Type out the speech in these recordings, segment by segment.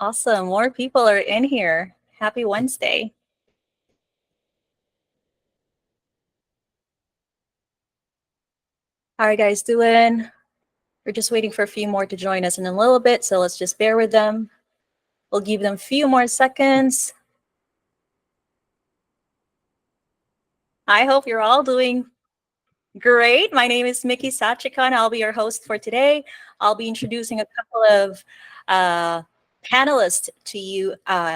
Awesome. More people are in here. Happy Wednesday. How are you guys doing? We're just waiting for a few more to join us in a little bit, so let's just bear with them. We'll give them a few more seconds. I hope you're all doing great. My name is Mickey Sachika, and I'll be your host for today. I'll be introducing a couple of panelists to you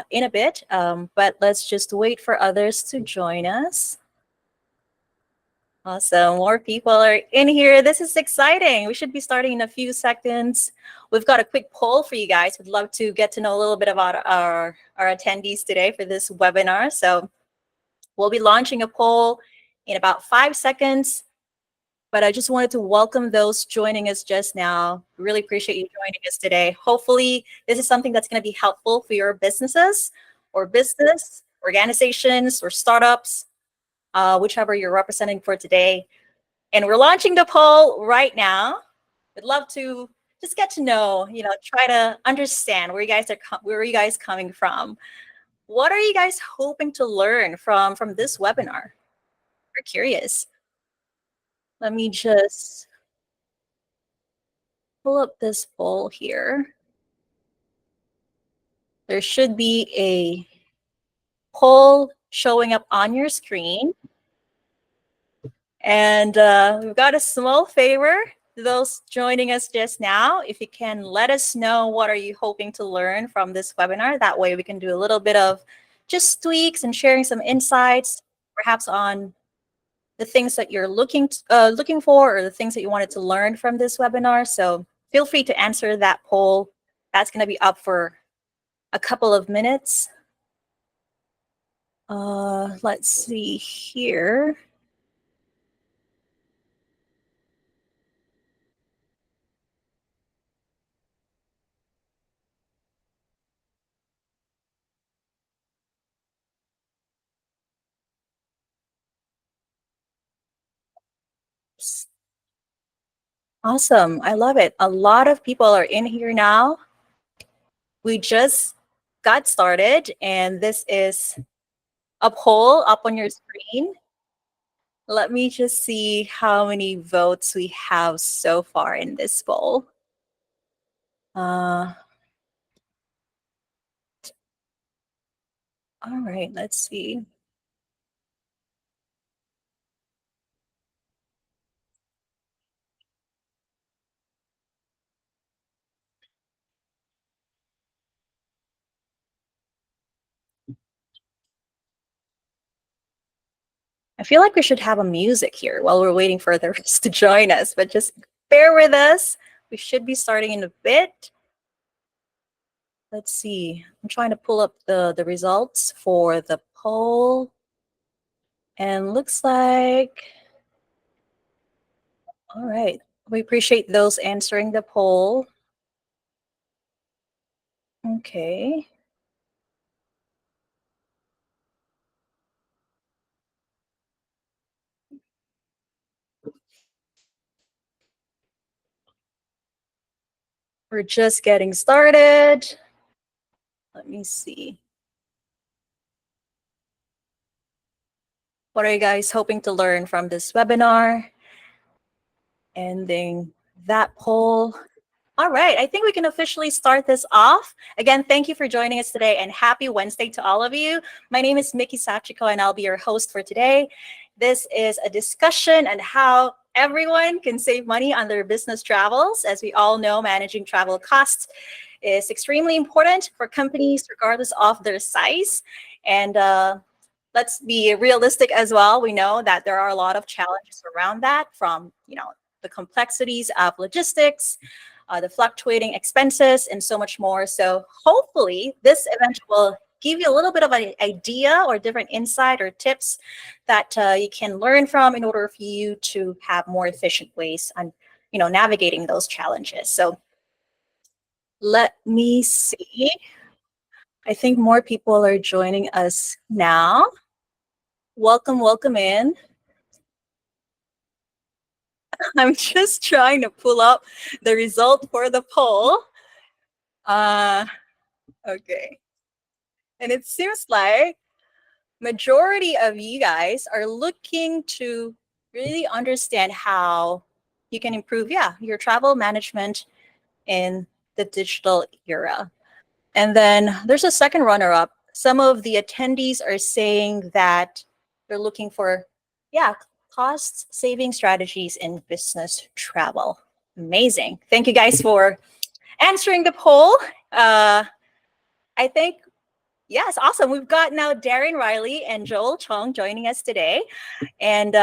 in a bit, but let's just wait for others to join us. Awesome. More people are in here. This is exciting. We should be starting in a few seconds. We've got a quick poll for you guys. We'd love to get to know a little bit about our attendees today for this webinar. So we'll be launching a poll in about 5 seconds. But I just wanted to welcome those joining us just now. Really appreciate you joining us today. Hopefully, this is something that's going to be helpful for your businesses or business organizations or startups, whichever you're representing for today. And we're launching the poll right now. We'd love to just get to know, try to understand where you guys coming from. What are you guys hoping to learn from this webinar? We're curious. Let me just pull up this poll here. There should be a poll showing up on your screen. And we've got a small favor to those joining us just now. If you can let us know what are you hoping to learn from this webinar. That way we can do a little bit of just tweaks and sharing some insights, perhaps on the things that you're looking for or the things that you wanted to learn from this webinar. So feel free to answer that poll. That's going to be up for a couple of minutes. Let's see here. Awesome. I love it. A lot of people are in here now. We just got started, and this is a poll up on your screen. Let me just see how many votes we have so far in this poll. All right, let's see. I feel like we should have a music here while we're waiting for the rest to join us, but just bear with us. We should be starting in a bit. Let's see. I'm trying to pull up the results for the poll. And looks like, all right. We appreciate those answering the poll. Okay. We're just getting started. Let me see. What are you guys hoping to learn from this webinar? Ending that poll. All right, I think we can officially start this off. Again, thank you for joining us today and happy Wednesday to all of you. My name is Mickey Sachiko and I'll be your host for today. This is a discussion on how everyone can save money on their business travels. As we all know, managing travel costs is extremely important for companies regardless of their size. And let's be realistic as well. We know that there are a lot of challenges around that, from the complexities of logistics, the fluctuating expenses, and so much more. So hopefully this event will give you a little bit of an idea or different insight or tips that you can learn from in order for you to have more efficient ways on navigating those challenges. So let me see. I think more people are joining us now. Welcome in. I'm just trying to pull up the result for the poll. Okay. And it seems like majority of you guys are looking to really understand how you can improve, your travel management in the digital era. And then there's a second runner-up. Some of the attendees are saying that they're looking for, cost saving strategies in business travel. Amazing. Thank you guys for answering the poll. I think, yes, awesome. We've got now Darren Riley and Joel Chong joining us today. And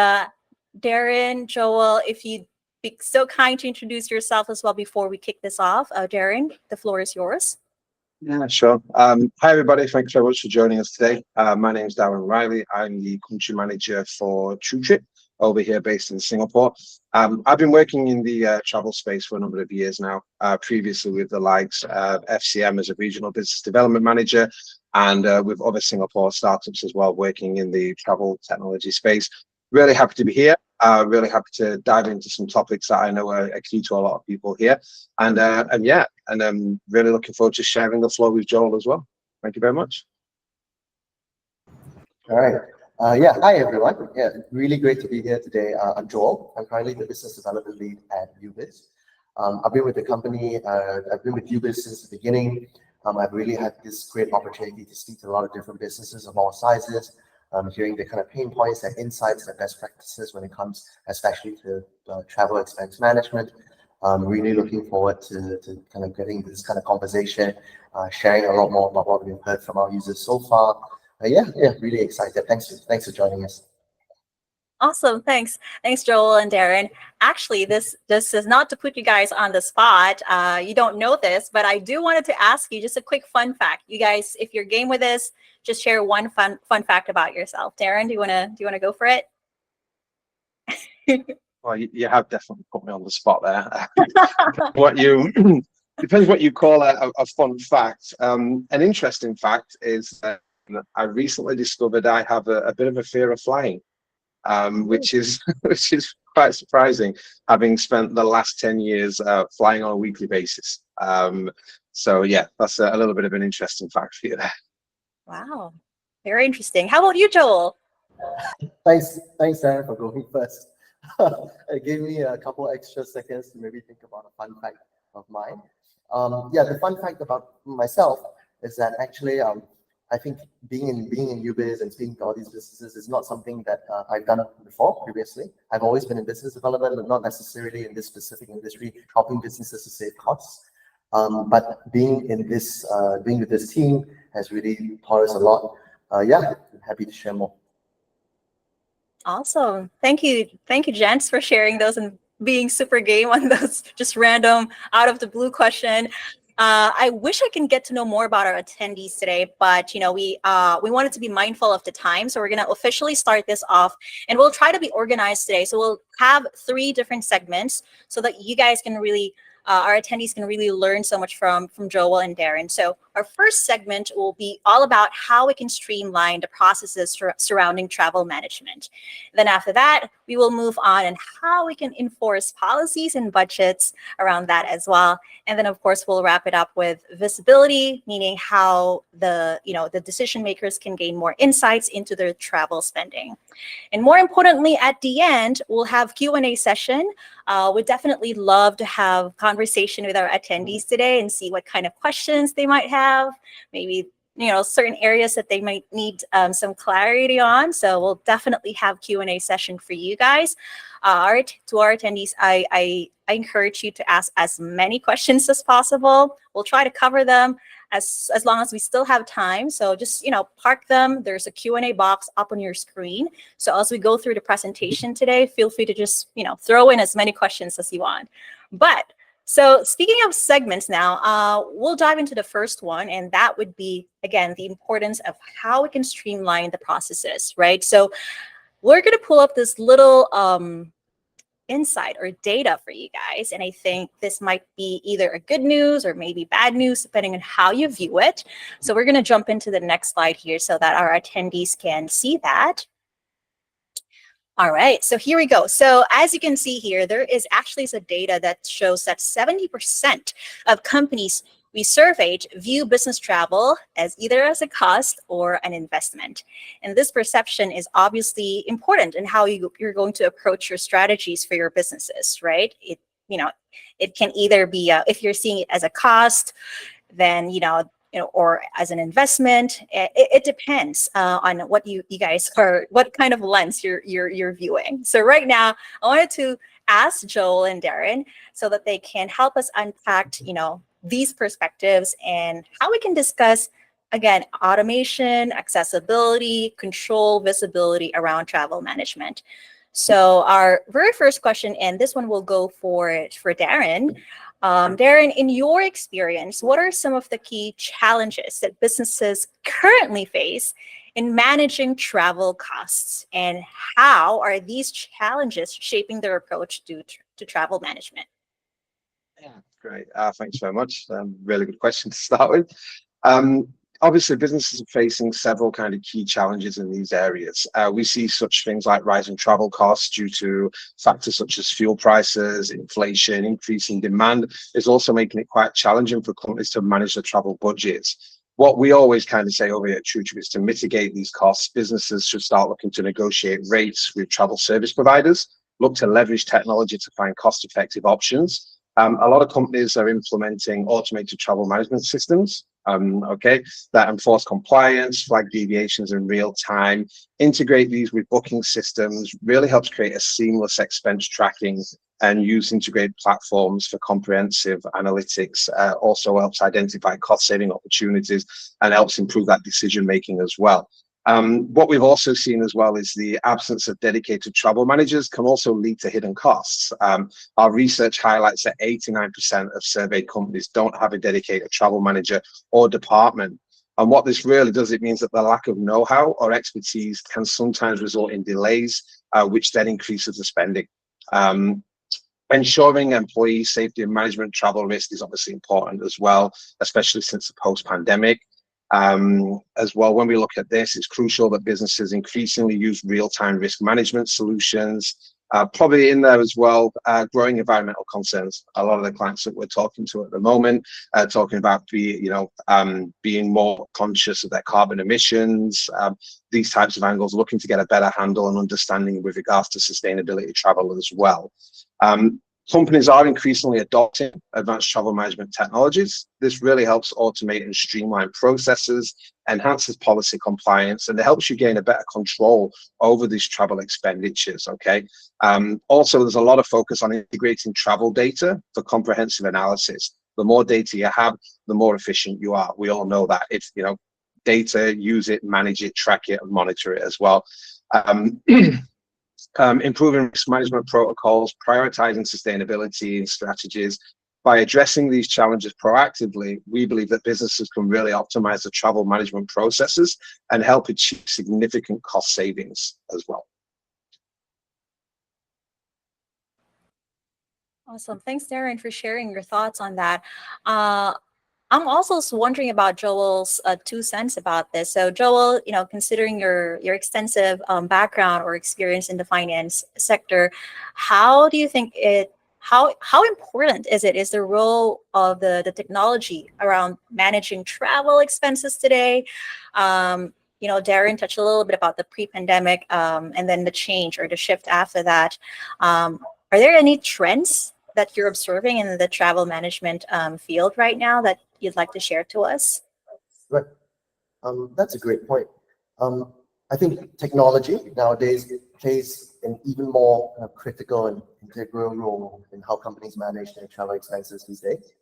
Darren, Joel, if you'd be so kind to introduce yourself as well before we kick this off. Darren, the floor is yours. Yeah, sure. Hi, everybody. Thanks very much for joining us today. My name is Darren Riley. I'm the country manager for YouTrip over here based in Singapore. I've been working in the travel space for a number of years now, previously with the likes of FCM as a regional business development manager and with other Singapore startups as well, working in the travel technology space. Really happy to be here. Really happy to dive into some topics that I know are key to a lot of people here. And I'm really looking forward to sharing the floor with Joel as well. Thank you very much. All right. Hi everyone. Yeah, really great to be here today. I'm Joel. I'm currently the business development lead at YouBiz. I've been with the company. I've been with YouBiz since the beginning. I've really had this great opportunity to speak to a lot of different businesses of all sizes, hearing the kind of pain points and insights and best practices when it comes, especially to travel expense management. Really looking forward to kind of getting this kind of conversation, sharing a lot more about what we've heard from our users so far. Really excited. Thanks for joining us. Awesome. Thanks, Joel and Darren. Actually, this is not to put you guys on the spot. You don't know this, but I do wanted to ask you just a quick fun fact. You guys, if you're game with this, just share one fun fact about yourself. Darren, do you wanna go for it? Well, you have definitely put me on the spot there. Depends what you call a fun fact. An interesting fact is that I recently discovered I have a bit of a fear of flying, which is quite surprising, having spent the last 10 years flying on a weekly basis. So yeah, that's a little bit of an interesting fact for you there. Wow, very interesting. How about you, Joel? Thanks, Darren, for going first. It gave me a couple extra seconds to maybe think about a fun fact of mine. The fun fact about myself is that actually, I think being in YouBiz and speaking to all these businesses is not something that I've done before previously. I've always been in business development, but not necessarily in this specific industry, helping businesses to save costs. But being with this team has really taught us a lot. I'm happy to share more. Awesome. Thank you, gents, for sharing those and being super game on those just random out of the blue question. I wish I can get to know more about our attendees today, but we wanted to be mindful of the time, so we're going to officially start this off, and we'll try to be organized today. So we'll have 3 different segments so that you guys can really, our attendees can really learn so much from Joel and Darren. So our first segment will be all about how we can streamline the processes surrounding travel management. Then after that, we will move on and how we can enforce policies and budgets around that as well. And then of course, we'll wrap it up with visibility, meaning how the decision makers can gain more insights into their travel spending. And more importantly, at the end, we'll have Q&A session. We'd definitely love to have conversation with our attendees today and see what kind of questions they might have, maybe certain areas that they might need some clarity on. So we'll definitely have Q&A session for you guys. To our attendees, I encourage you to ask as many questions as possible. We'll try to cover them as long as we still have time. So just park them. There's a Q&A box up on your screen. So as we go through the presentation today, feel free to just throw in as many questions as you want. So speaking of segments now, we'll dive into the first one, and that would be, again, the importance of how we can streamline the processes, right? So we're going to pull up this little insight or data for you guys, and I think this might be either a good news or maybe bad news, depending on how you view it. So we're going to jump into the next slide here so that our attendees can see that. All right, so here we go. So as you can see here, there is actually some data that shows that 70% of companies we surveyed view business travel as either as a cost or an investment. And this perception is obviously important in how you're going to approach your strategies for your businesses, right? It can either be, if you're seeing it as a cost, then, or as an investment. It depends on what you guys are, what kind of lens you're viewing. So right now, I wanted to ask Joel and Darren so that they can help us unpack, these perspectives and how we can discuss, again, automation, accessibility, control, visibility around travel management. So our very first question, and this one will go for Darren. Darren, in your experience, what are some of the key challenges that businesses currently face in managing travel costs, and how are these challenges shaping their approach to travel management? Yeah, great. Thanks very much. Really good question to start with. Obviously, businesses are facing several kind of key challenges in these areas. We see such things like rising travel costs due to factors such as fuel prices, inflation, increasing demand is also making it quite challenging for companies to manage their travel budgets. What we always kind of say over here at YouTrip is to mitigate these costs, businesses should start looking to negotiate rates with travel service providers, look to leverage technology to find cost-effective options. A lot of companies are implementing automated travel management systems, that enforce compliance, flag deviations in real time, integrate these with booking systems, really helps create a seamless expense tracking, and use integrated platforms for comprehensive analytics. Also helps identify cost-saving opportunities and helps improve that decision-making as well. What we've also seen as well is the absence of dedicated travel managers can also lead to hidden costs. Our research highlights that 89% of surveyed companies don't have a dedicated travel manager or department. And what this really does, it means that the lack of know-how or expertise can sometimes result in delays, which then increases the spending. Ensuring employee safety and management travel risk is obviously important as well, especially since the post-pandemic. As well, when we look at this, it's crucial that businesses increasingly use real-time risk management solutions. Probably in there as well, growing environmental concerns. A lot of the clients that we're talking to at the moment are talking about being more conscious of their carbon emissions, these types of angles, looking to get a better handle and understanding with regards to sustainability travel as well. Companies are increasingly adopting advanced travel management technologies. This really helps automate and streamline processes, enhances policy compliance, and it helps you gain a better control over these travel expenditures, okay? Also, there's a lot of focus on integrating travel data for comprehensive analysis. The more data you have, the more efficient you are. We all know that. If, data, use it, manage it, track it, and monitor it as well. Improving risk management protocols, prioritizing sustainability and strategies. By addressing these challenges proactively, we believe that businesses can really optimize the travel management processes and help achieve significant cost savings as well. Awesome. Thanks, Darren, for sharing your thoughts on that. I'm also wondering about Joel's 2 cents about this. So Joel, considering your extensive background or experience in the finance sector, how do you think how important is the role of the technology around managing travel expenses today? Darren touched a little bit about the pre-pandemic and then the change or the shift after that. Are there any trends that you're observing in the travel management field right now that you'd like to share to us? Right. That's a great point. I think technology nowadays plays an even more critical and integral role in how companies manage their travel expenses these days.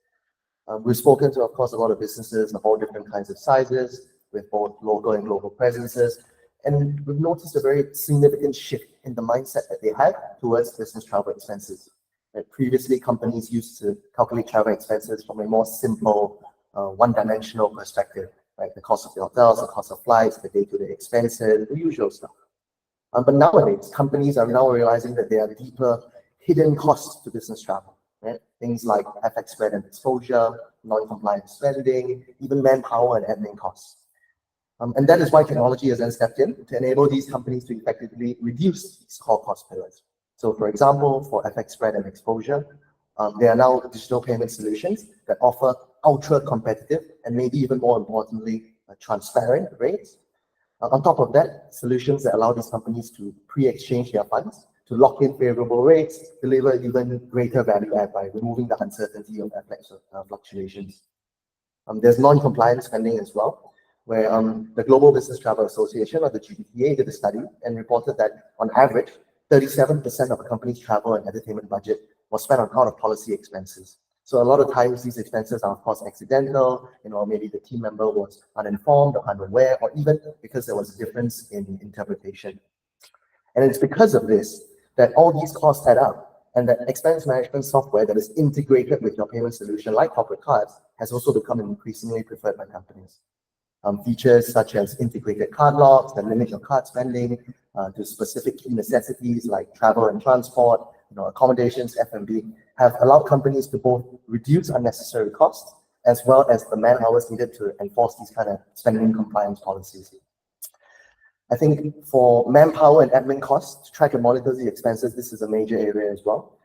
We've spoken to, of course, a lot of businesses of all different kinds of sizes, with both local and global presences, and we've noticed a very significant shift in the mindset that they have towards business travel expenses. Previously, companies used to calculate travel expenses from a more simple, one-dimensional perspective, right? The cost of the hotels, the cost of flights, the day-to-day expenses, the usual stuff. But nowadays, companies are now realizing that there are deeper, hidden costs to business travel, right? Things like FX spread and exposure, non-compliant spending, even manpower and admin costs. And that is why technology has then stepped in to enable these companies to effectively reduce these core cost pillars. So, for example, for FX spread and exposure, There are now digital payment solutions that offer ultra competitive and maybe even more importantly, transparent rates. On top of that, solutions that allow these companies to pre-exchange their funds, to lock in favorable rates, deliver even greater value add by removing the uncertainty of FX fluctuations. There's non-compliant spending as well, where the Global Business Travel Association, or the GBTA, did a study and reported that on average, 37% of a company's travel and entertainment budget was spent on out-of-policy expenses. So a lot of times these expenses are of course accidental, maybe the team member was uninformed or unaware, or even because there was a difference in interpretation. And it's because of this that all these costs add up, and that expense management software that is integrated with your payment solution, like corporate cards, has also become increasingly preferred by companies. Features such as integrated card locks that limit your card spending to specific key necessities like travel and transport, accommodations, F&B, have allowed companies to both reduce unnecessary costs as well as the man hours needed to enforce these kind of spending compliance policies. I think for manpower and admin costs, to track and monitor the expenses, this is a major area as well.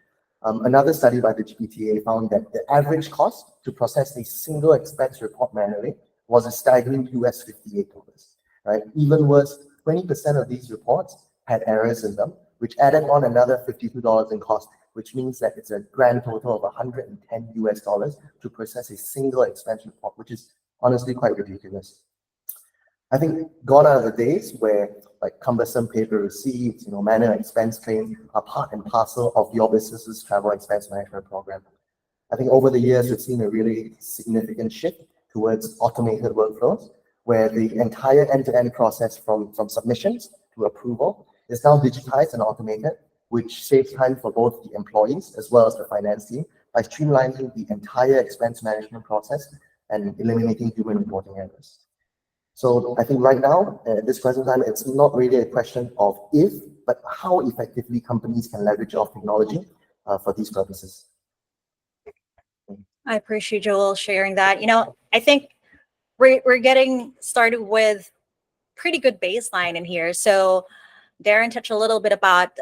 Another study by the GBTA found that the average cost to process a single expense report manually was a staggering US $58, right? Even worse, 20% of these reports had errors in them, which added on another $52 in cost, which means that it's a grand total of $110 US to process a single expense report, which is honestly quite ridiculous. I think gone are the days where like cumbersome paper receipts, manual expense claims are part and parcel of your business's travel expense management program. I think over the years, we've seen a really significant shift towards automated workflows, where the entire end-to-end process from submissions to approval is now digitized and automated, which saves time for both the employees as well as the finance team by streamlining the entire expense management process and eliminating human reporting errors. So I think right now, at this present time, it's not really a question of if, but how effectively companies can leverage off technology for these purposes. I appreciate Joel sharing that. I think we're getting started with pretty good baseline in here. So Darren touched a little bit about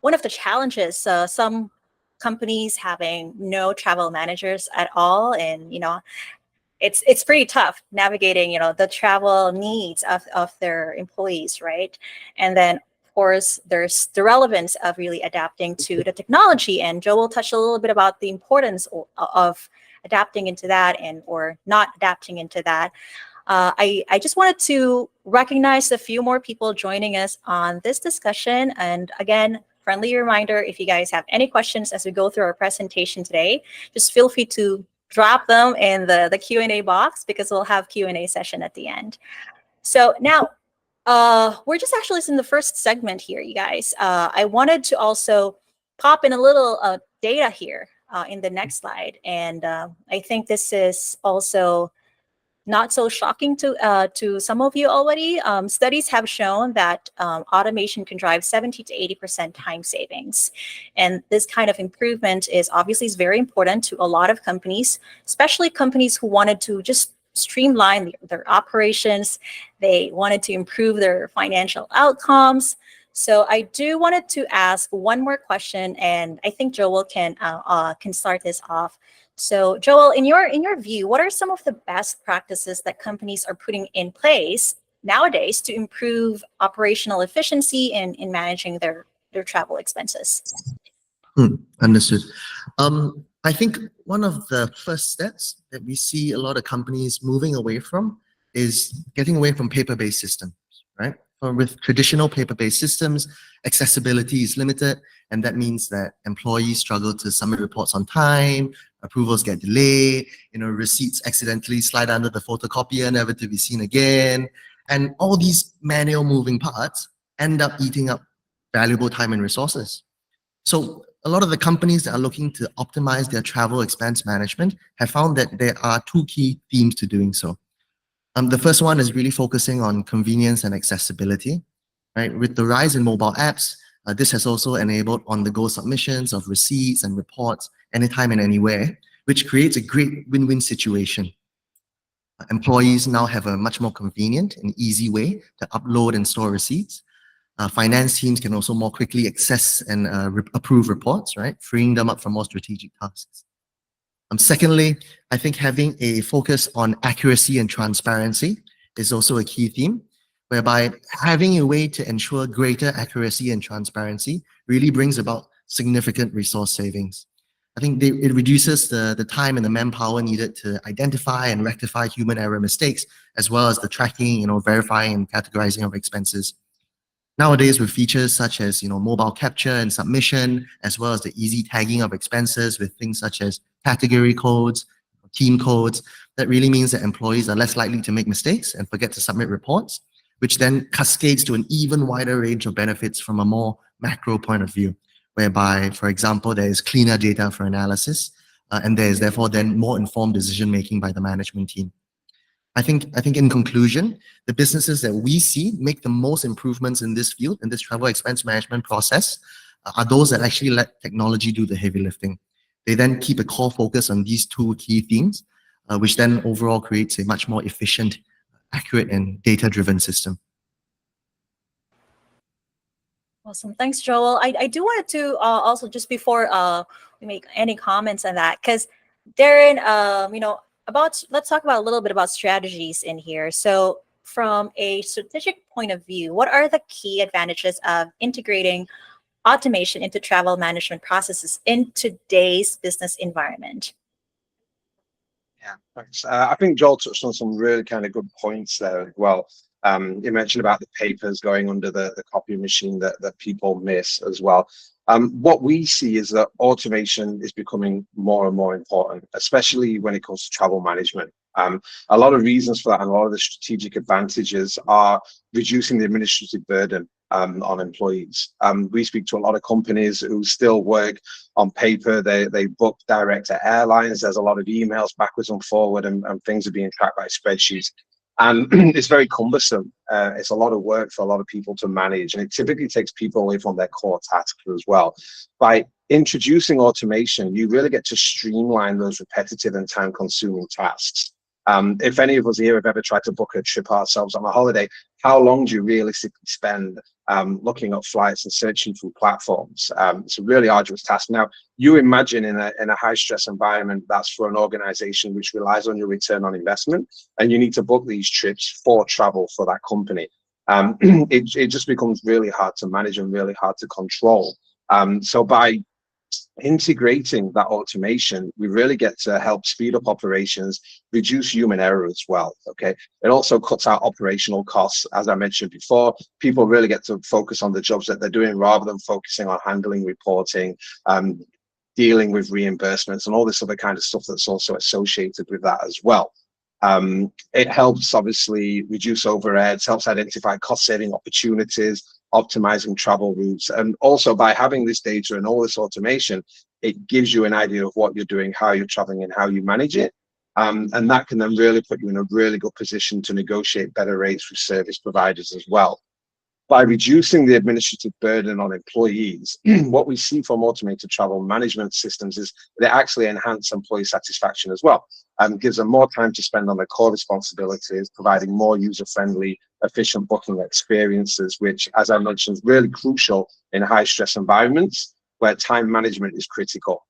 one of the challenges, some companies having no travel managers at all. And, it's pretty tough navigating, the travel needs of their employees, right? And then, of course, there's the relevance of really adapting to the technology. And Joel touched a little bit about the importance of adapting into that or not adapting into that. I just wanted to recognize a few more people joining us on this discussion. And again, friendly reminder, if you guys have any questions as we go through our presentation today, just feel free to drop them in the Q&A box, because we'll have Q&A session at the end. So now, we're just actually in the first segment here, you guys. I wanted to also pop in a little data here in the next slide. And I think this is also not so shocking to some of you already. Studies have shown that automation can drive 70 to 80% time savings. And this kind of improvement is very important to a lot of companies, especially companies who wanted to just streamline their operations. They wanted to improve their financial outcomes. So I do wanted to ask one more question, and I think Joel can start this off. So Joel, in your view, what are some of the best practices that companies are putting in place nowadays to improve operational efficiency in managing their travel expenses? Understood. I think one of the first steps that we see a lot of companies moving away from is getting away from paper-based systems, right? With traditional paper-based systems, accessibility is limited, and that means that employees struggle to submit reports on time, approvals get delayed, receipts accidentally slide under the photocopier, never to be seen again. And all these manual moving parts end up eating up valuable time and resources. So a lot of the companies that are looking to optimize their travel expense management have found that there are two key themes to doing so. The first one is really focusing on convenience and accessibility, right? With the rise in mobile apps, this has also enabled on-the-go submissions of receipts and reports anytime and anywhere, which creates a great win-win situation. Employees now have a much more convenient and easy way to upload and store receipts. Finance teams can also more quickly access and approve reports, right? Freeing them up for more strategic tasks. Secondly, I think having a focus on accuracy and transparency is also a key theme, whereby having a way to ensure greater accuracy and transparency really brings about significant resource savings. I think it reduces the time and the manpower needed to identify and rectify human error mistakes, as well as the tracking, verifying and categorizing of expenses. Nowadays, with features such as mobile capture and submission, as well as the easy tagging of expenses with things such as category codes, team codes, that really means that employees are less likely to make mistakes and forget to submit reports, which then cascades to an even wider range of benefits from a more macro point of view, whereby, for example, there is cleaner data for analysis, and there is therefore then more informed decision making by the management team. I think in conclusion, the businesses that we see make the most improvements in this field, in this travel expense management process, are those that actually let technology do the heavy lifting. They then keep a core focus on these two key themes, which then overall creates a much more efficient, accurate, and data-driven system. Awesome. Thanks, Joel. I do want to also, just before we make any comments on that, because Darren, let's talk about a little bit about strategies in here. So from a strategic point of view, what are the key advantages of integrating automation into travel management processes in today's business environment? Yeah, thanks. I think Joel touched on some really kind of good points there as well. You mentioned about the papers going under the copy machine that people miss as well. What we see is that automation is becoming more and more important, especially when it comes to travel management. A lot of reasons for that, and a lot of the strategic advantages are reducing the administrative burden on employees. We speak to a lot of companies who still work on paper. They book direct to airlines. There's a lot of emails backwards and forward, and things are being tracked by spreadsheets. And it's very cumbersome. It's a lot of work for a lot of people to manage, and it typically takes people away from their core tasks as well. By introducing automation, you really get to streamline those repetitive and time-consuming tasks. If any of us here have ever tried to book a trip ourselves on a holiday, how long do you realistically spend looking up flights and searching through platforms? It's a really arduous task. Now, you imagine in a high-stress environment, that's for an organization which relies on your return on investment, and you need to book these trips for travel for that company. It just becomes really hard to manage and really hard to control. So by integrating that automation, we really get to help speed up operations, reduce human error as well. Okay, it also cuts out operational costs. As I mentioned before, people really get to focus on the jobs that they're doing rather than focusing on handling reporting, dealing with reimbursements, and all this other kind of stuff that's also associated with that as well. It helps obviously reduce overheads, helps identify cost-saving opportunities, optimizing travel routes, and also by having this data and all this automation, it gives you an idea of what you're doing, how you're traveling, and how you manage it. And that can then really put you in a really good position to negotiate better rates with service providers as well. By reducing the administrative burden on employees, what we see from automated travel management systems is they actually enhance employee satisfaction as well, and gives them more time to spend on their core responsibilities, providing more user-friendly, efficient booking experiences, which, as I mentioned, is really crucial in high-stress environments where time management is critical.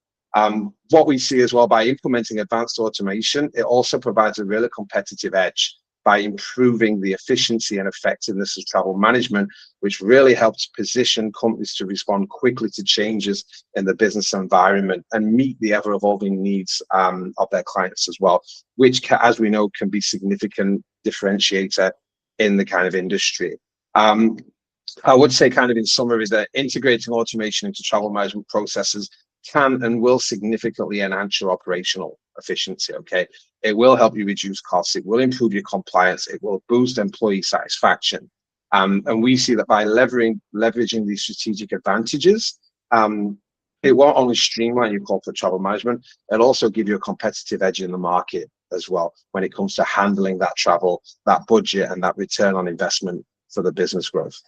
What we see as well, by implementing advanced automation, it also provides a really competitive edge by improving the efficiency and effectiveness of travel management, which really helps position companies to respond quickly to changes in the business environment and meet the ever-evolving needs of their clients as well, which, as we know, can be significant differentiator in the kind of industry. I would say, kind of in summary, that integrating automation into travel management processes can and will significantly enhance your operational efficiency. Okay, it will help you reduce costs, it will improve your compliance, it will boost employee satisfaction, and we see that by leveraging these strategic advantages, it won't only streamline your corporate travel management, it'll also give you a competitive edge in the market as well when it comes to handling that travel, that budget, and that return on investment for the business growth.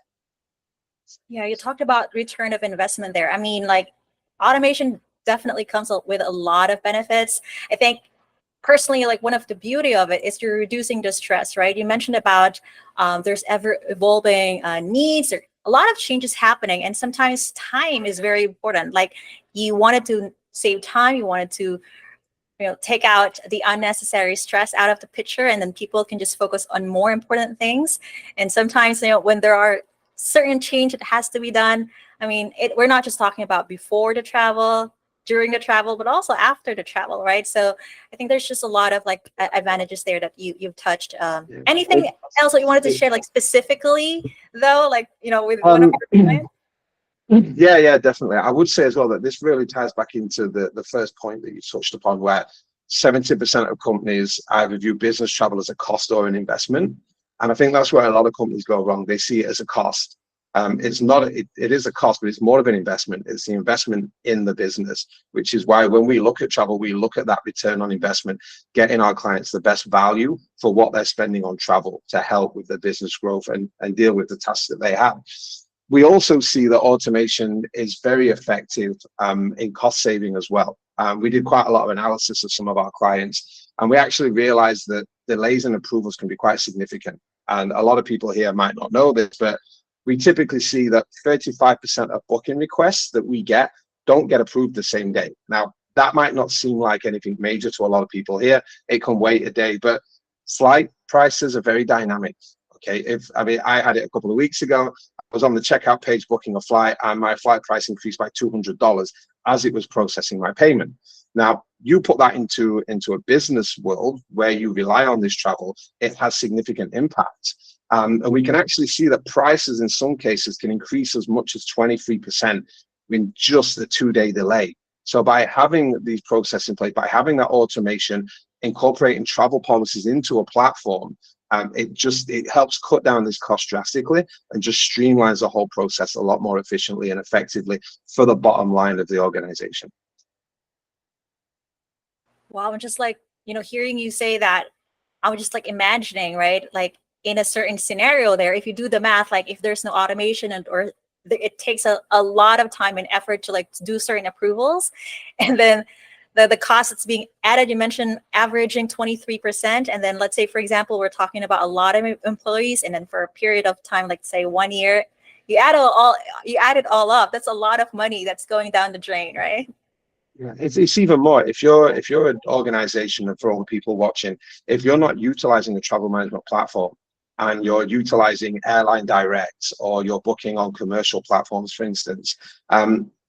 Yeah, you talked about return of investment there. I mean, like, automation definitely comes with a lot of benefits. I think personally, like, one of the beauty of it is you're reducing the stress, right? You mentioned about there's ever evolving needs, or a lot of changes happening, and sometimes time is very important. Like you wanted to save time, you wanted to take out the unnecessary stress out of the picture, and then people can just focus on more important things. And sometimes, when there are certain change that has to be done, I mean, we're not just talking about before the travel, during the travel, but also after the travel, right? So I think there's just a lot of like advantages there that you've touched. Anything else that you wanted to share, like specifically though, like with one of your clients? Yeah, definitely. I would say as well that this really ties back into the first point that you touched upon, where 70% of companies either view business travel as a cost or an investment. And I think that's where a lot of companies go wrong. They see it as a cost. It's not, it is a cost, but it's more of an investment. It's the investment in the business, which is why when we look at travel, we look at that return on investment, getting our clients the best value for what they're spending on travel to help with their business growth and deal with the tasks that they have. We also see that automation is very effective in cost saving as well. We did quite a lot of analysis of some of our clients, and we actually realized that delays in approvals can be quite significant. And a lot of people here might not know this, but we typically see that 35% of booking requests that we get don't get approved the same day. Now, that might not seem like anything major to a lot of people here. It can wait a day, but flight prices are very dynamic. Okay, I had it a couple of weeks ago. I was on the checkout page booking a flight, and my flight price increased by $200 as it was processing my payment. Now, you put that into a business world where you rely on this travel, it has significant impact. And we can actually see that prices in some cases can increase as much as 23% in just a 2-day delay. So by having these processes in place, by having that automation, incorporating travel policies into a platform, it helps cut down this cost drastically and just streamlines the whole process a lot more efficiently and effectively for the bottom line of the organization. Wow, I'm just like, hearing you say that, I was just like imagining, right? Like in a certain scenario there, if you do the math, like if there's no automation or it takes a lot of time and effort to like do certain approvals, and then the cost that's being added, you mentioned averaging 23%. And then let's say, for example, we're talking about a lot of employees, and then for a period of time, like say 1 year, you add it all up. That's a lot of money that's going down the drain, right? Yeah, it's even more. If you're an organization, and for all the people watching, if you're not utilizing the travel management platform and you're utilizing airline directs, or you're booking on commercial platforms, for instance,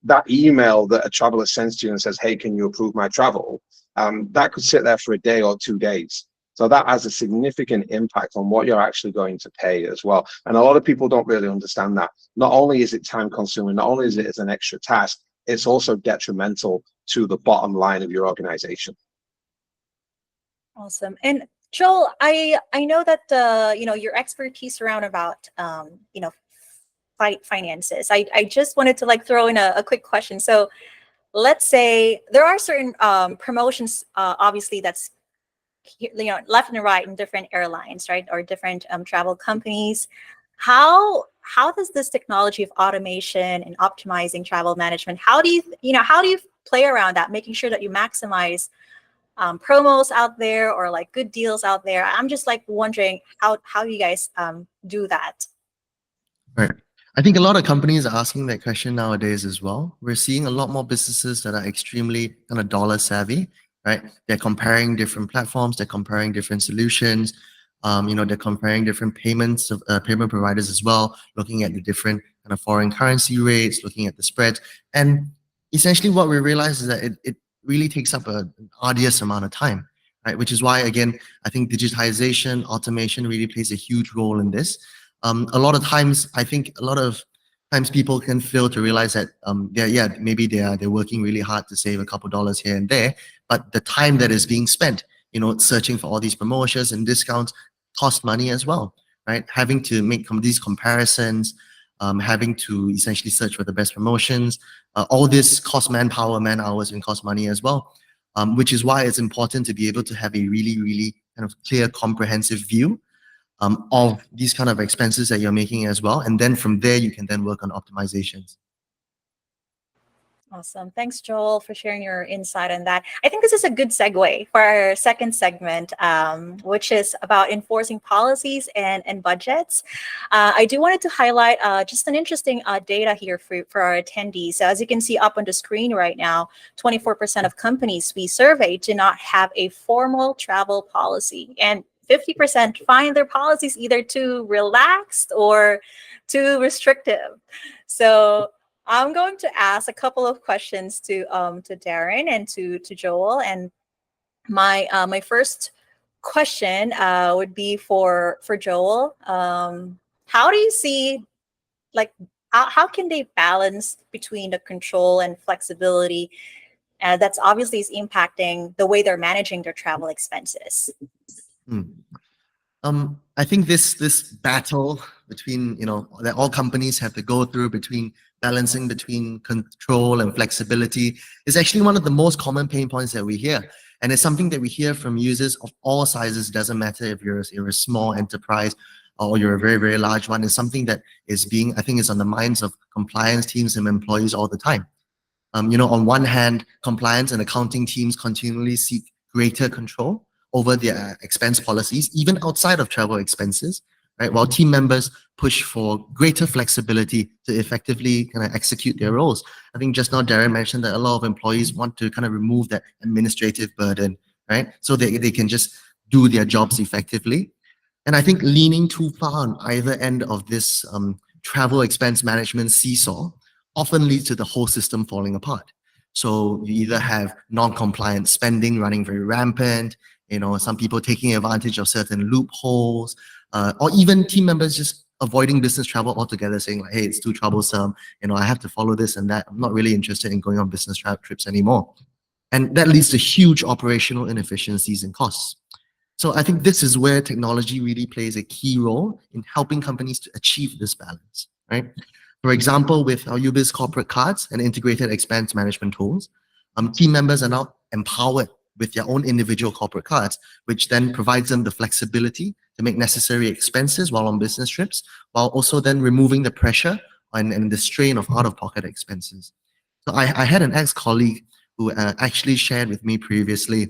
that email that a traveler sends to you and says, hey, can you approve my travel? That could sit there for a day or 2 days. So that has a significant impact on what you're actually going to pay as well. And a lot of people don't really understand that. Not only is it time consuming, not only is it as an extra task, it's also detrimental to the bottom line of your organization. Awesome. And Joel, I know that your expertise around about finances. I just wanted to like throw in a quick question. So let's say there are certain promotions, obviously that's left and right in different airlines, right, or different travel companies. How does this technology of automation and optimizing travel management, how do you play around that, making sure that you maximize promos out there or like good deals out there? I'm just like wondering how you guys do that. Right. I think a lot of companies are asking that question nowadays as well. We're seeing a lot more businesses that are extremely kind of dollar savvy, right? They're comparing different platforms, they're comparing different solutions, they're comparing different payment providers as well, looking at the different kind of foreign currency rates, looking at the spreads. And essentially what we realize is that it really takes up an arduous amount of time, right? Which is why, again, I think digitization, automation really plays a huge role in this. A lot of times people can fail to realize that maybe they're working really hard to save a couple dollars here and there, but the time that is being spent, searching for all these promotions and discounts cost money as well, right? Having to make these comparisons, having to essentially search for the best promotions, all this costs manpower, man hours, and cost money as well. Which is why it's important to be able to have a really, really kind of clear, comprehensive view of these kind of expenses that you're making as well. And then from there, you can then work on optimizations. Awesome. Thanks, Joel, for sharing your insight on that. I think this is a good segue for our second segment, which is about enforcing policies and budgets. I do wanted to highlight just an interesting data here for our attendees. So as you can see up on the screen right now, 24% of companies we surveyed do not have a formal travel policy. And 50% find their policies either too relaxed or too restrictive. So I'm going to ask a couple of questions to Darren and to Joel. And my first question would be for Joel. How do you see, like, how can they balance between the control and flexibility that's obviously is impacting the way they're managing their travel expenses? I think this battle between, that all companies have to go through between balancing between control and flexibility is actually one of the most common pain points that we hear. And it's something that we hear from users of all sizes. Doesn't matter if you're a small enterprise or you're a very, very large one. It's something that I think is on the minds of compliance teams and employees all the time. On one hand, compliance and accounting teams continually seek greater control over their expense policies, even outside of travel expenses, right? While team members push for greater flexibility to effectively kind of execute their roles. I think just now Darren mentioned that a lot of employees want to kind of remove that administrative burden, right? So they can just do their jobs effectively. And I think leaning too far on either end of this travel expense management seesaw often leads to the whole system falling apart. So you either have non-compliant spending running very rampant, some people taking advantage of certain loopholes, or even team members just avoiding business travel altogether, saying like, hey, it's too troublesome, I have to follow this and that. I'm not really interested in going on business trips anymore. And that leads to huge operational inefficiencies and costs. So I think this is where technology really plays a key role in helping companies to achieve this balance, right? For example, with our YouBiz corporate cards and integrated expense management tools, team members are now empowered with their own individual corporate cards, which then provides them the flexibility to make necessary expenses while on business trips, while also then removing the pressure and the strain of out-of-pocket expenses. So I had an ex-colleague who actually shared with me previously.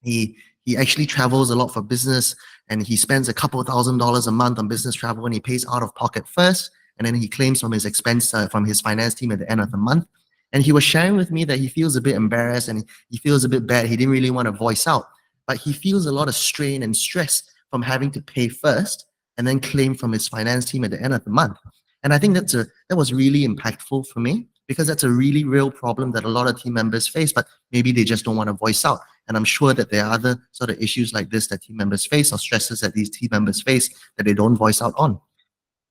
He actually travels a lot for business, and he spends a couple $1,000s a month on business travel, and he pays out of pocket first, and then he claims from his expense from his finance team at the end of the month. And he was sharing with me that he feels a bit embarrassed and he feels a bit bad. He didn't really want to voice out, but he feels a lot of strain and stress from having to pay first and then claim from his finance team at the end of the month. And I think that was really impactful for me, because that's a really real problem that a lot of team members face, but maybe they just don't want to voice out. And I'm sure that there are other sort of issues like this that team members face, or stresses that these team members face that they don't voice out on.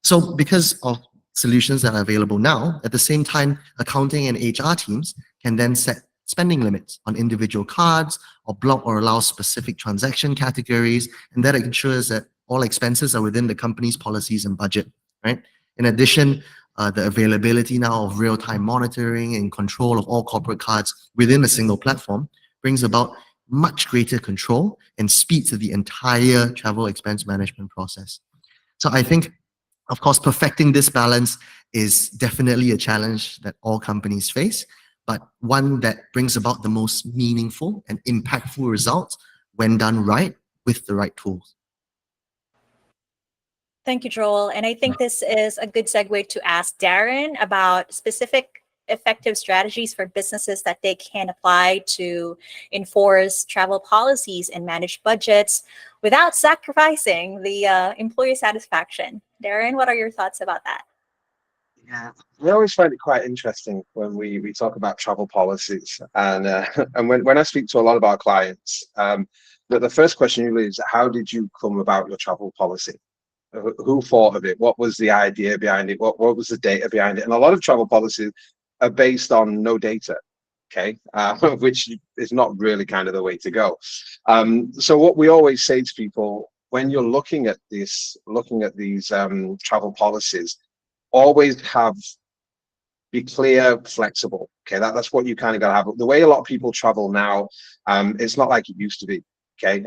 So because of solutions that are available now, at the same time, accounting and HR teams can then set spending limits on individual cards or block or allow specific transaction categories, and that ensures that all expenses are within the company's policies and budget, right? In addition, the availability now of real-time monitoring and control of all corporate cards within a single platform brings about much greater control and speed to the entire travel expense management process. So I think, of course, perfecting this balance is definitely a challenge that all companies face, but one that brings about the most meaningful and impactful results when done right with the right tools. Thank you, Joel. And I think this is a good segue to ask Darren about specific effective strategies for businesses that they can apply to enforce travel policies and manage budgets without sacrificing the employee satisfaction. Darren, what are your thoughts about that? Yeah, we always find it quite interesting when we talk about travel policies, and and when I speak to a lot of our clients, the first question usually is, how did you come about your travel policy? Who thought of it? What was the idea behind it? What was the data behind it? And a lot of travel policies are based on no data, okay, which is not really kind of the way to go. So what we always say to people when you're looking at these travel policies, always be clear, flexible. Okay, that's what you kind of got to have. The way a lot of people travel now, it's not like it used to be. Okay,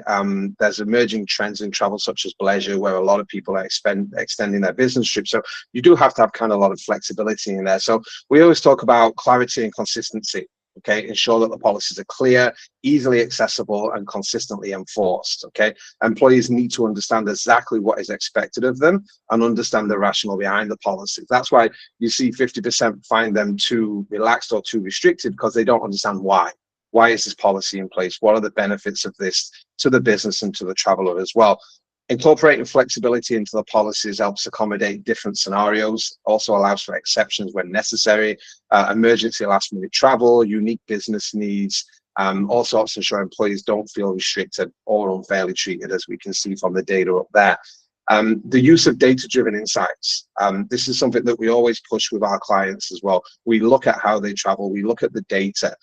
there's emerging trends in travel such as leisure, where a lot of people are extending their business trips. So you do have to have kind of a lot of flexibility in there. So we always talk about clarity and consistency. Okay, ensure that the policies are clear, easily accessible, and consistently enforced. Okay, employees need to understand exactly what is expected of them and understand the rationale behind the policies. That's why you see 50% find them too relaxed or too restricted, because they don't understand why. Why is this policy in place? What are the benefits of this to the business and to the traveler as well? Incorporating flexibility into the policies helps accommodate different scenarios, also allows for exceptions when necessary, emergency last minute travel, unique business needs, also helps ensure employees don't feel restricted or unfairly treated, as we can see from the data up there. The use of data-driven insights. This is something that we always push with our clients as well. We look at how they travel, we look at the data.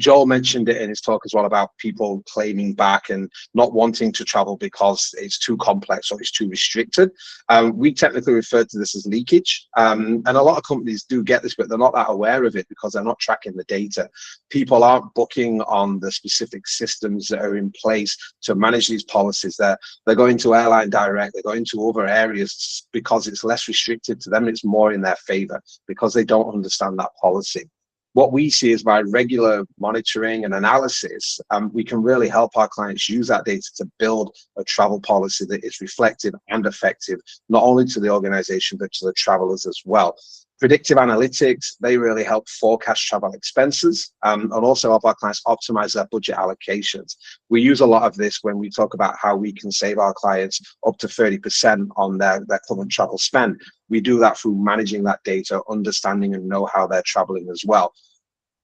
Joel mentioned it in his talk as well about people claiming back and not wanting to travel because it's too complex or it's too restricted. We technically refer to this as leakage. And a lot of companies do get this, but they're not that aware of it because they're not tracking the data. People aren't booking on the specific systems that are in place to manage these policies. They're going to airline direct, they're going to other areas because it's less restricted to them. It's more in their favor because they don't understand that policy. What we see is by regular monitoring and analysis, we can really help our clients use that data to build a travel policy that is reflective and effective, not only to the organization, but to the travelers as well. Predictive analytics, they really help forecast travel expenses and also help our clients optimize their budget allocations. We use a lot of this when we talk about how we can save our clients up to 30% on their current travel spend. We do that through managing that data, understanding and know how they're traveling as well.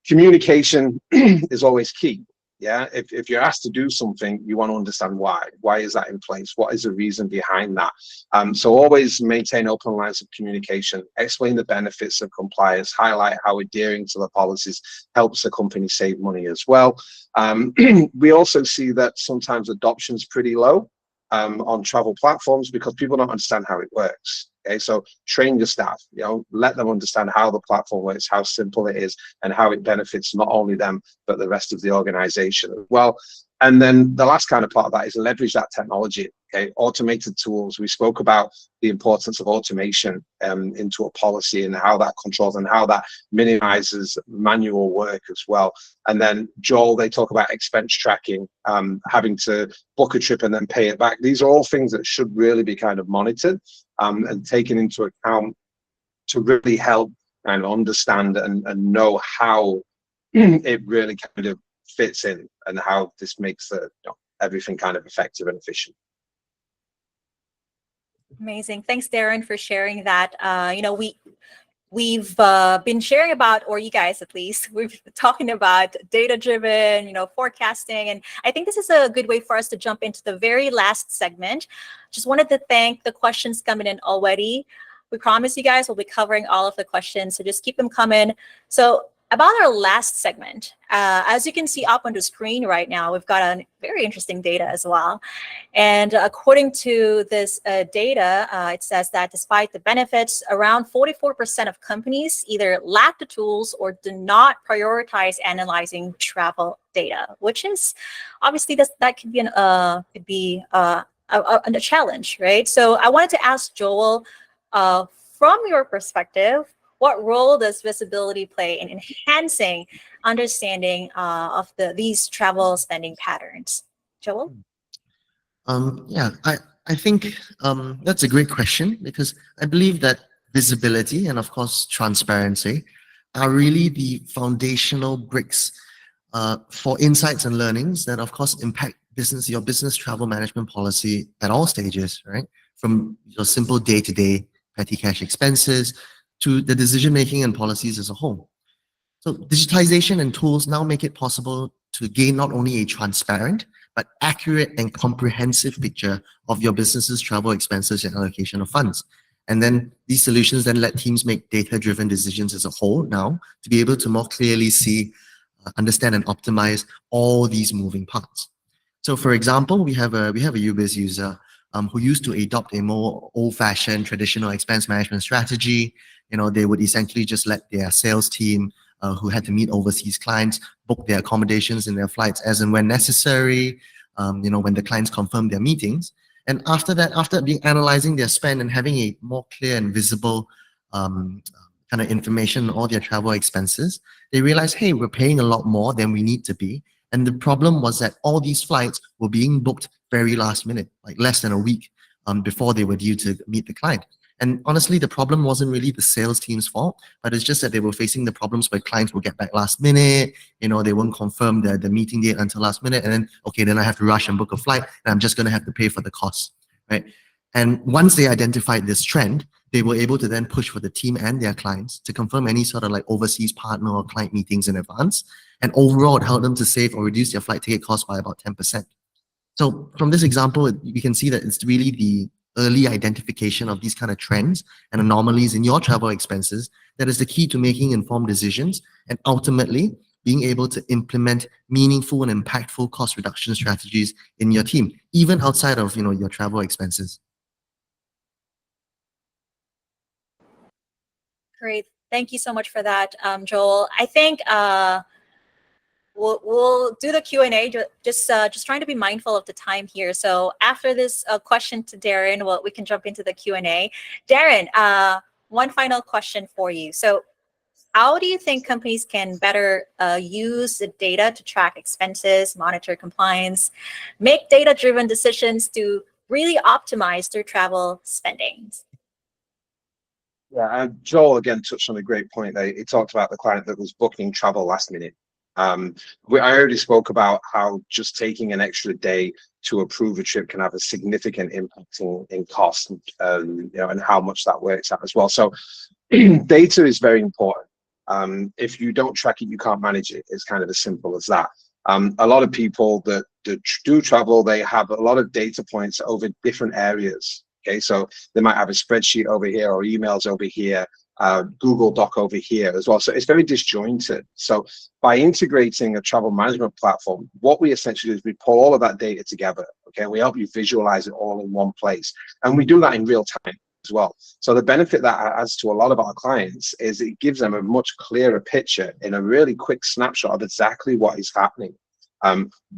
Communication is always key. Yeah, if you're asked to do something, you want to understand why. Why is that in place? What is the reason behind that? So always maintain open lines of communication, explain the benefits of compliance, highlight how adhering to the policies helps the company save money as well. We also see that sometimes adoption is pretty low on travel platforms because people don't understand how it works. Okay, so train your staff, let them understand how the platform works, how simple it is, and how it benefits not only them, but the rest of the organization as well. And then the last kind of part of that is leverage that technology. Okay, automated tools. We spoke about the importance of automation into a policy and how that controls and how that minimizes manual work as well. And then Joel, they talk about expense tracking, having to book a trip and then pay it back. These are all things that should really be kind of monitored and taken into account to really help and understand and know how it really kind of fits in and how this makes everything kind of effective and efficient. Amazing. Thanks, Darren, for sharing that. We've been sharing about, or you guys at least, we've been talking about data-driven, forecasting. And I think this is a good way for us to jump into the very last segment. Just wanted to thank the questions coming in already. We promise you guys we'll be covering all of the questions, so just keep them coming. So about our last segment, as you can see up on the screen right now, we've got a very interesting data as well. And according to this data, it says that despite the benefits, around 44% of companies either lack the tools or do not prioritize analyzing travel data, which is obviously that could be a challenge, right? So I wanted to ask Joel, from your perspective, what role does visibility play in enhancing understanding of these travel spending patterns? Joel? Yeah, I think that's a great question, because I believe that visibility and of course transparency are really the foundational bricks for insights and learnings that of course impact your business travel management policy at all stages, right? From your simple day-to-day petty cash expenses to the decision-making and policies as a whole. So digitalization and tools now make it possible to gain not only a transparent, but accurate and comprehensive picture of your business's travel expenses and allocation of funds. And then these solutions then let teams make data-driven decisions as a whole now to be able to more clearly see, understand and optimize all these moving parts. So for example, we have a YouBiz user who used to adopt a more old-fashioned traditional expense management strategy. They would essentially just let their sales team who had to meet overseas clients, book their accommodations and their flights as and when necessary, when the clients confirm their meetings. And after that, after analyzing their spend and having a more clear and visible kind of information on all their travel expenses, they realized, hey, we're paying a lot more than we need to be. And the problem was that all these flights were being booked very last minute, like less than a week before they were due to meet the client. And honestly, the problem wasn't really the sales team's fault, but it's just that they were facing the problems where clients will get back last minute, they won't confirm the meeting date until last minute, and then, okay, then I have to rush and book a flight, and I'm just going to have to pay for the cost, right? And once they identified this trend, they were able to then push for the team and their clients to confirm any sort of like overseas partner or client meetings in advance. And overall, it helped them to save or reduce their flight ticket cost by about 10%. So from this example, we can see that it's really the early identification of these kind of trends and anomalies in your travel expenses that is the key to making informed decisions and ultimately being able to implement meaningful and impactful cost reduction strategies in your team, even outside of your travel expenses. Great. Thank you so much for that, Joel. I think we'll do the Q&A, just trying to be mindful of the time here. So after this question to Darren, we can jump into the Q&A. Darren, one final question for you. So how do you think companies can better use the data to track expenses, monitor compliance, make data-driven decisions to really optimize their travel spending? Yeah, and Joel again touched on a great point there. He talked about the client that was booking travel last minute. I already spoke about how just taking an extra day to approve a trip can have a significant impact in cost, and how much that works out as well. So data is very important. If you don't track it, you can't manage it. It's kind of as simple as that. A lot of people that do travel, they have a lot of data points over different areas. Okay, so they might have a spreadsheet over here or emails over here, Google Doc over here as well. So it's very disjointed. So by integrating a travel management platform, what we essentially do is we pull all of that data together. Okay, we help you visualize it all in one place. And we do that in real time as well. So the benefit that adds to a lot of our clients is it gives them a much clearer picture in a really quick snapshot of exactly what is happening.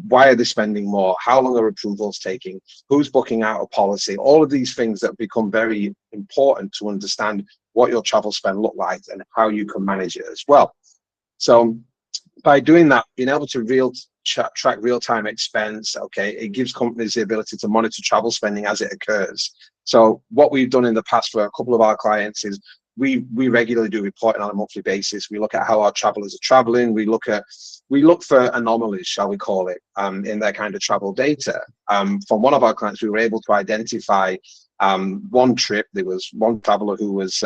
Why are they spending more? How long are approvals taking? Who's booking out of policy? All of these things that become very important to understand what your travel spend look like and how you can manage it as well. So by doing that, being able to track real-time expense, okay, it gives companies the ability to monitor travel spending as it occurs. So what we've done in the past for a couple of our clients is we regularly do reporting on a monthly basis. We look at how our travelers are traveling. We look for anomalies, shall we call it, in their kind of travel data. From one of our clients, we were able to identify one trip. There was one traveler who was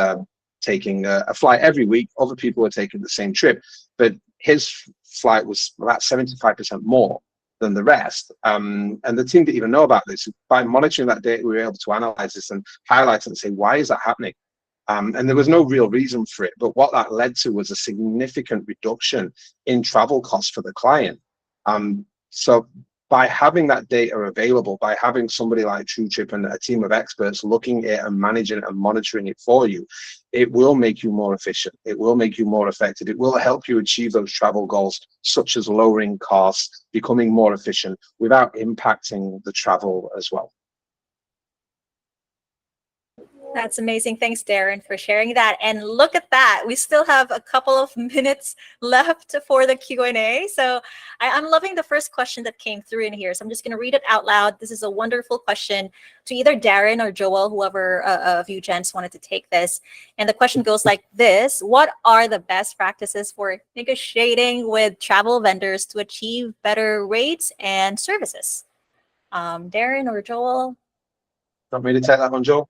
taking a flight every week. Other people were taking the same trip, but his flight was about 75% more than the rest. And the team didn't even know about this. By monitoring that data, we were able to analyze this and highlight it and say, why is that happening? And there was no real reason for it, but what that led to was a significant reduction in travel costs for the client. So by having that data available, by having somebody like YouTrip and a team of experts looking at it and managing it and monitoring it for you, it will make you more efficient. It will make you more effective. It will help you achieve those travel goals, such as lowering costs, becoming more efficient without impacting the travel as well. That's amazing. Thanks, Darren, for sharing that. And look at that. We still have a couple of minutes left for the Q&A. So I'm loving the first question that came through in here. So I'm just going to read it out loud. This is a wonderful question to either Darren or Joel, whoever of you gents wanted to take this. And the question goes like this. What are the best practices for negotiating with travel vendors to achieve better rates and services? Darren or Joel? Want me to take that one, Joel?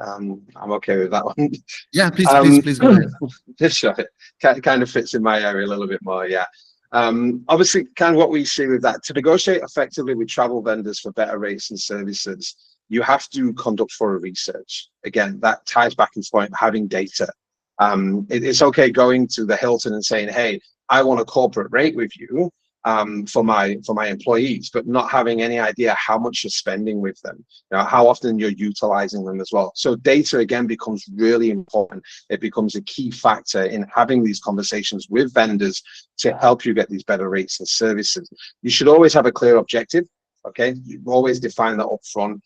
I'm okay with that one. Yeah, please go ahead. Just sure. It kind of fits in my area a little bit more, yeah. Obviously, kind of what we see with that, to negotiate effectively with travel vendors for better rates and services, you have to conduct thorough research. Again, that ties back into the point of having data. It's okay going to the Hilton and saying, hey, I want a corporate rate with you, for my employees, but not having any idea how much you're spending with them, how often you're utilizing them as well. So data again becomes really important. It becomes a key factor in having these conversations with vendors to help you get these better rates and services. You should always have a clear objective. Okay, you always define that up front.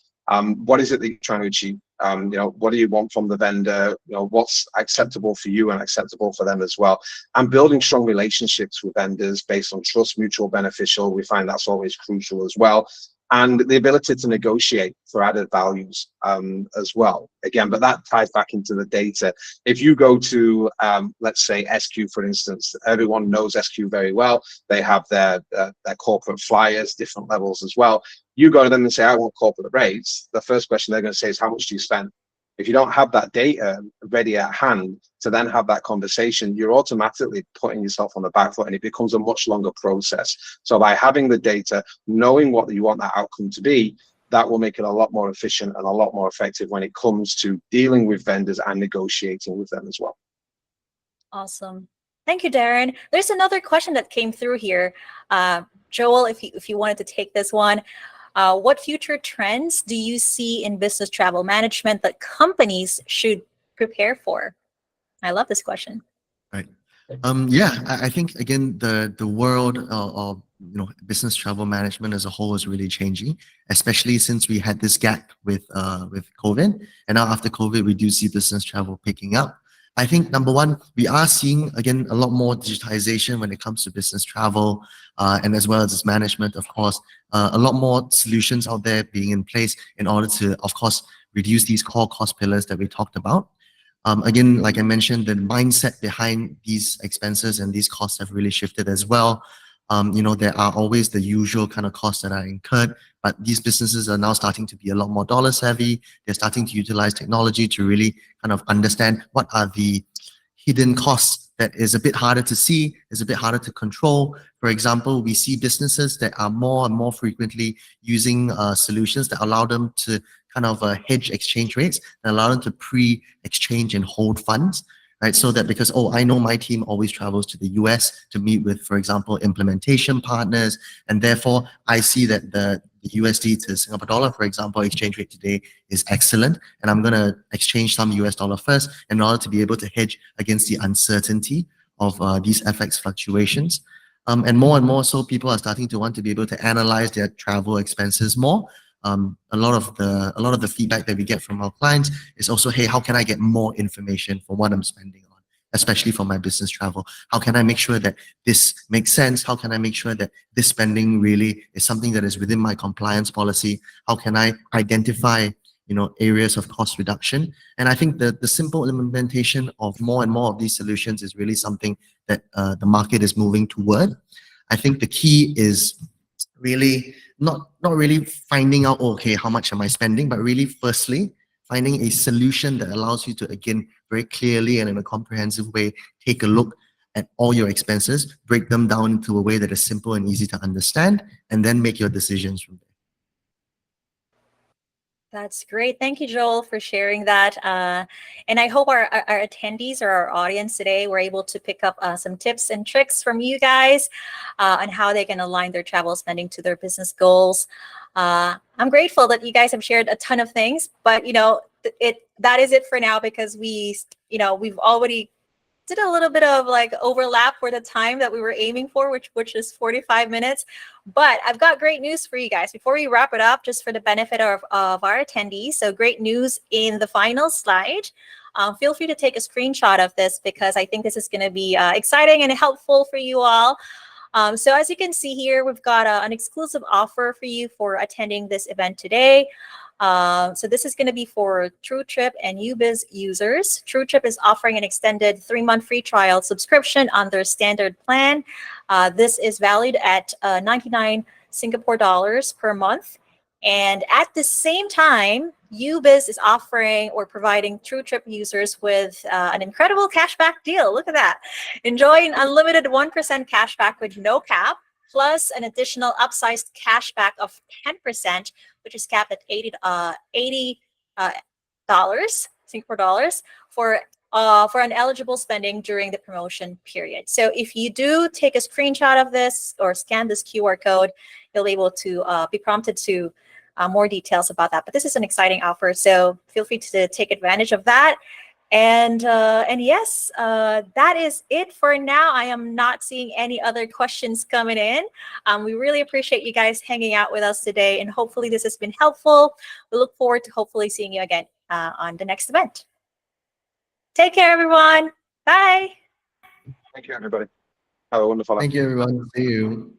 What is it that you're trying to achieve? What do you want from the vendor? What's acceptable for you and acceptable for them as well? And building strong relationships with vendors based on trust, mutual beneficial. We find that's always crucial as well. And the ability to negotiate for added values as well. Again, but that ties back into the data. If you go to, let's say, SQ, for instance, everyone knows SQ very well. They have their corporate flyers, different levels as well. You go to them and say, I want corporate rates. The first question they're going to say is, how much do you spend? If you don't have that data ready at hand to then have that conversation, you're automatically putting yourself on the back foot, and it becomes a much longer process. So by having the data, knowing what you want that outcome to be, that will make it a lot more efficient and a lot more effective when it comes to dealing with vendors and negotiating with them as well. Awesome. Thank you, Darren. There's another question that came through here. Joel, if you wanted to take this one. What future trends do you see in business travel management that companies should prepare for? I love this question. Right. Yeah, I think again the world of business travel management as a whole is really changing, especially since we had this gap with COVID, and now after COVID we do see business travel picking up. I think number one, we are seeing again a lot more digitization when it comes to business travel, and as well as its management, of course. A lot more solutions out there being in place in order to, of course, reduce these core cost pillars that we talked about. Again, like I mentioned, the mindset behind these expenses and these costs have really shifted as well. There are always the usual kind of costs that are incurred, but these businesses are now starting to be a lot more dollar savvy. They're starting to utilize technology to really kind of understand what are the hidden costs that is a bit harder to see, is a bit harder to control. For example, we see businesses that are more and more frequently using solutions that allow them to kind of hedge exchange rates and allow them to pre-exchange and hold funds, right? So that because, I know my team always travels to the US to meet with, for example, implementation partners, and therefore I see that the USD to Singapore dollar, for example, exchange rate today is excellent, and I'm going to exchange some US dollar first in order to be able to hedge against the uncertainty of these FX fluctuations. And more so people are starting to want to be able to analyze their travel expenses more. A lot of the feedback that we get from our clients is also, hey, how can I get more information for what I'm spending on, especially for my business travel? How can I make sure that this makes sense? How can I make sure that this spending really is something that is within my compliance policy? How can I identify, areas of cost reduction? And I think that the simple implementation of more and more of these solutions is really something that the market is moving toward. I think the key is really not really finding out, okay, how much am I spending, but really firstly finding a solution that allows you to, again, very clearly and in a comprehensive way, take a look at all your expenses, break them down into a way that is simple and easy to understand, and then make your decisions from there. That's great. Thank you, Joel, for sharing that. And I hope our attendees or our audience today were able to pick up some tips and tricks from you guys on how they can align their travel spending to their business goals. I'm grateful that you guys have shared a ton of things, but that is it for now, because we've already did a little bit of overlap for the time that we were aiming for, which is 45 minutes. But I've got great news for you guys before we wrap it up, just for the benefit of our attendees. So great news in the final slide. Feel free to take a screenshot of this, because I think this is going to be exciting and helpful for you all. So as you can see here, we've got an exclusive offer for you for attending this event today. So this is going to be for YouTrip and YouBiz users. YouTrip is offering an extended 3-month free trial subscription on their standard plan. This is valued at 99 Singapore dollars per month. And at the same time, YouBiz is offering or providing YouTrip users with an incredible cashback deal. Look at that. Enjoy an unlimited 1% cashback with no cap, plus an additional upsized cashback of 10%, which is capped at $80 Singapore dollars for for uneligible spending during the promotion period. So if you do take a screenshot of this or scan this QR code, you'll be able to be prompted to more details about that. But this is an exciting offer, so feel free to take advantage of that. And yes, that is it for now. I am not seeing any other questions coming in. We really appreciate you guys hanging out with us today, and hopefully this has been helpful. We look forward to hopefully seeing you again on the next event. Take care, everyone. Bye. Thank you, everybody. Have a wonderful Thank you, everyone. See you.